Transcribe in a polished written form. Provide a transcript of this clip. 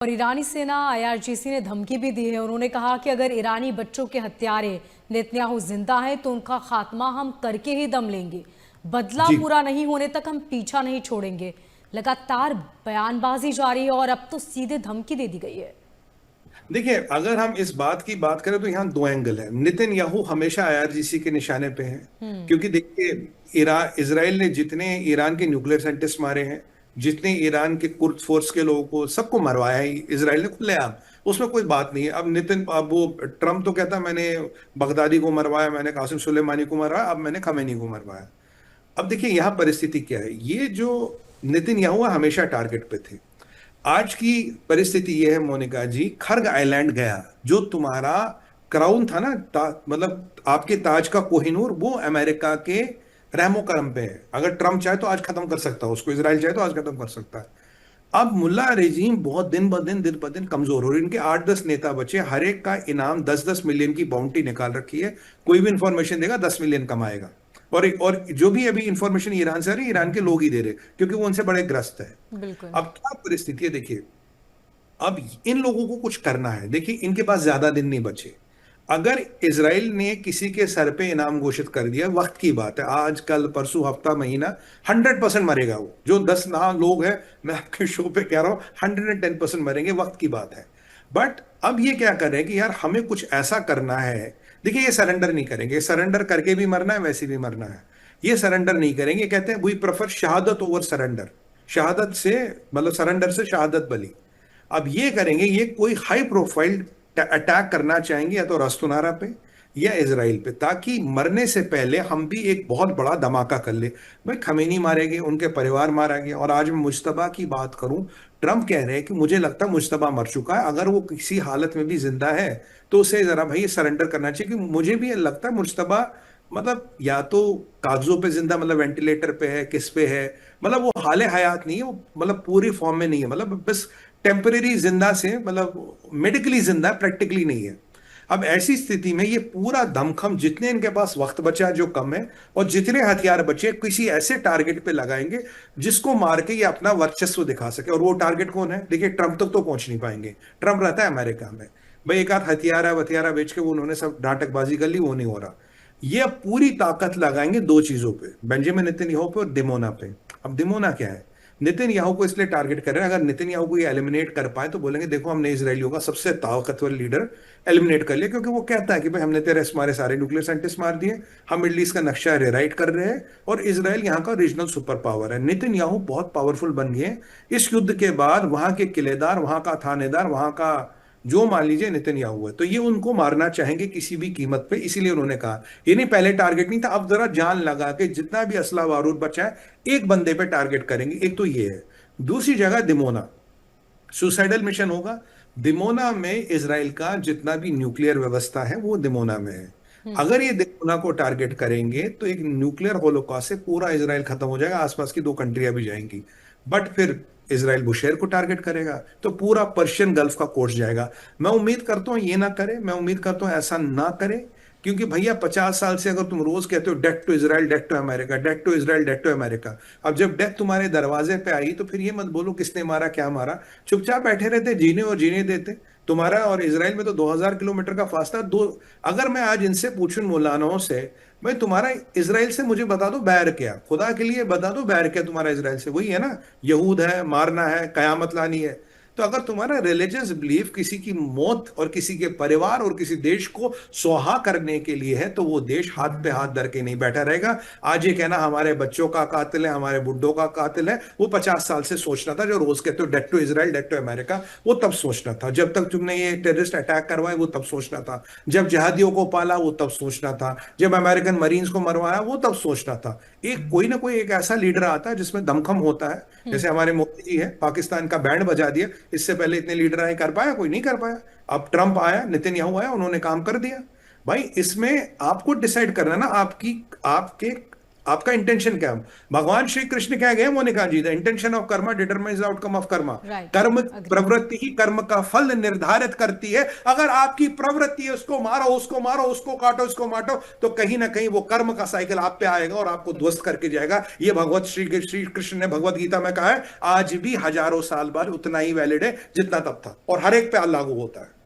और ईरानी सेना आईआरजीसी ने धमकी भी दी है। उन्होंने कहा कि अगर ईरानी बच्चों के हत्यारे नेतन्याहू जिंदा हैं तो उनका खात्मा हम करके ही दम लेंगे। बदला जी पूरा नहीं होने तक हम पीछा नहीं छोड़ेंगे। लगातार बयानबाजी जारी है और अब तो सीधे धमकी दे दी गई है। देखिए, अगर हम इस बात की बात करें तो यहाँ दो एंगल है। नेतन्याहू हमेशा आईआरजीसी के निशाने पे है, क्योंकि देखिए इसराइल ने जितने ईरान के न्यूक्लियर साइंटिस्ट मारे हैं, जितने ईरान के कुर्द फोर्स के लोगों को सबको मरवाया है इसराइल ने खुलेआम। उसमें कोई बात नहीं है। अब वो ट्रम्प तो कहता मैंने बगदादी को मरवाया, मैंने कासिम सुलेमानी को मरवाया, अब मैंने खमेनी को मरवाया। अब देखिए यहाँ परिस्थिति क्या है। ये जो नेतन्याहू हमेशा टारगेट पे थे। आज की परिस्थिति यह है मोनिका जी, खर्ग आइलैंड गया, जो तुम्हारा क्राउन था ना, मतलब आपके ताज का कोहिनूर, वो अमेरिका के रहमो करम पे है। अगर ट्रम्प चाहे तो आज खत्म कर सकता है उसको, इसराइल चाहे तो आज खत्म कर सकता है। अब मुल्ला रेजीम बहुत दिन ब दिन कमजोर हो रही है। इनके 8-10 नेता बचे, हर एक का इनाम 10-10 मिलियन की बाउंटी निकाल रखी है। कोई भी इंफॉर्मेशन देगा 10 मिलियन कमाएगा। और जो भी अभी इंफॉर्मेशन ईरान से आ रही है, ईरान के लोग ही दे रहे, क्योंकि वो उनसे बड़े ग्रस्त है। बिल्कुल। अब क्या परिस्थिति है देखिए, अब इन लोगों को कुछ करना है। देखिए, इनके पास ज्यादा दिन नहीं बचे। अगर इसराइल ने किसी के सर पे इनाम घोषित कर दिया, वक्त की बात है, आज कल परसों हफ्ता महीना, 100% मरेगा वो। जो 10 ना लोग हैं, मैं आपके शो पे कह रहा हूं, 110% मरेंगे, वक्त की बात है। बट अब ये क्या कर रहे हैं कि यार हमें कुछ ऐसा करना है। देखिए, ये सरेंडर नहीं करेंगे, सरेंडर करके भी मरना है, वैसे भी मरना है। ये सरेंडर नहीं करेंगे। कहते हैं वी प्रेफर शहादत ओवर सरेंडर। शहादत से मतलब सरेंडर से शहादत बली। अब ये करेंगे, ये कोई हाई प्रोफाइल अटैक करना चाहेंगे, या तो रस्तुनारा पे या इसराइल पे, ताकि मरने से पहले हम भी एक बहुत बड़ा धमाका कर ले। भाई खमेनी मारे गए, उनके परिवार मारा गया। और आज मैं मुश्तबा की बात करूं, ट्रम्प कह रहे हैं कि मुझे लगता है मुश्तबा मर चुका है, अगर वो किसी हालत में भी जिंदा है तो उसे जरा भाई सरेंडर करना चाहिए। कि मुझे भी लगता है मुश्तबा मतलब या तो कागजों पे जिंदा, मतलब वेंटिलेटर पे है, किस पे है, मतलब वो हाले हयात नहीं है, वो मतलब पूरी फॉर्म में नहीं है, मतलब बस टेम्परेरी जिंदा से, मतलब मेडिकली जिंदा, प्रैक्टिकली नहीं है। अब ऐसी स्थिति में ये पूरा दमखम, जितने इनके पास वक्त बचा है जो कम है, और जितने हथियार बचे, किसी ऐसे टारगेट पे लगाएंगे जिसको मार के ये अपना वर्चस्व दिखा सके। और वो टारगेट कौन है? देखिए, ट्रंप तक तो पहुंच नहीं पाएंगे। ट्रंप रहता है अमेरिका में। भाई एक आध हथियारा बेच के वो उन्होंने सब नाटकबाजी कर ली, वो नहीं हो रहा। ये अब पूरी ताकत लगाएंगे दो चीजों पे, बेंजामिन नेतन्याहू पे और दिमोना पे। अब दिमोना क्या है? नेतन्याहू को इसलिए टारगेट कर रहे हैं, अगर नेतन्याहू को ये एलिमिनेट कर पाए तो बोलेंगे देखो हमने इजरायलियों का सबसे ताकतवर लीडर एलिमिनेट कर लिया। क्योंकि वो कहता है कि भाई हमने तेरे हमारे सारे न्यूक्लियर साइंटिस्ट मार दिए, हम मिडल ईस्ट का नक्शा रिराइट कर रहे हैं, और इसराइल यहाँ का रीजनल सुपर पावर है। नेतन्याहू बहुत पावरफुल बन गए हैं इस युद्ध के बाद। वहां के किलेदार, वहां का थानेदार, वहां का जो मान लीजिए नेतन्याहू है, तो ये उनको मारना चाहेंगे किसी भी कीमत पे। इसीलिए उन्होंने कहा, ये नहीं पहले टारगेट नहीं था, अब जरा जान लगा के जितना भी असला बारूद बचा है एक बंदे पे टारगेट करेंगे। एक तो ये है। दूसरी जगह दिमोना, सुसाइडल मिशन होगा। दिमोना में इसराइल का जितना भी न्यूक्लियर व्यवस्था है वो दिमोना में है। अगर ये दिमोना को टारगेट करेंगे तो एक न्यूक्लियर होलोकॉस्ट से पूरा इसराइल खत्म हो जाएगा, आसपास की दो कंट्रियां भी जाएंगी। बट फिर इसराइल बुशेयर को टारगेट करेगा तो पूरा पर्शियन गल्फ का कोर्स जाएगा। मैं उम्मीद करता हूं ये ना करे, मैं उम्मीद करता हूं ऐसा ना करे। क्योंकि भैया 50 साल से अगर तुम रोज कहते हो death to Israel, death to America, death to Israel, death to America, अब जब डेथ तुम्हारे दरवाजे पे आई तो फिर ये मत बोलो किसने मारा क्या मारा। चुपचाप बैठे रहते, जीने और जीने देते। तुम्हारा और इसराइल में तो 2000 किलोमीटर का फासला दो। अगर मैं आज इनसे पूछूं मौलानाओं से, भाई तुम्हारा इसराइल से मुझे बता दो बैर क्या, खुदा के लिए बता दो बैर क्या तुम्हारा इसराइल से? वही है ना, यहूद है, मारना है, कयामत लानी है। तो अगर तुम्हारा रिलीजियस बिलीफ किसी की मौत और किसी के परिवार और किसी देश को सुहा करने के लिए है, तो वो देश हाथ पे हाथ धर के नहीं बैठा रहेगा। आज ये कहना हमारे बच्चों का कातिल है, हमारे बुड्ढों का कातिल है, वो 50 साल से सोचना था। जो रोज कहते हो death to Israel, death to America, वो तब सोचना था। जब तक तुमने ये टेररिस्ट अटैक करवाए वो तब सोचना था। जब जिहादियों को पाला वो तब सोचना था। जब अमेरिकन मरीन्स को मरवाया वो तब सोचना था। एक कोई ना कोई एक ऐसा लीडर आता है जिसमें दमखम होता है। जैसे हमारे मोदी जी है, पाकिस्तान का बैंड बजा दिया। इससे पहले इतने लीडर आए, कर पाया? कोई नहीं कर पाया। अब ट्रंप आया, नेतन्याहू आया, उन्होंने काम कर दिया। भाई इसमें आपको डिसाइड करना ना, आपकी आपके आपका इंटेंशन क्या है? भगवान श्री कृष्ण क्या गए, उन्होंने कहा जी the intention of karma determines the outcome of karma. Right, कर्म अग्री। प्रवृत्ति ही कर्म का फल निर्धारित करती है। अगर आपकी प्रवृत्ति है उसको मारो, उसको मारो, उसको काटो, उसको मारो, तो कहीं ना कहीं वो कर्म का साइकिल आप पे आएगा और आपको ध्वस्त करके जाएगा। ये भगवत श्री कृष्ण ने भगवत गीता में कहा है, आज भी हजारों साल बाद उतना ही वैलिड है जितना तब था, और हर एक पे लागू होता है।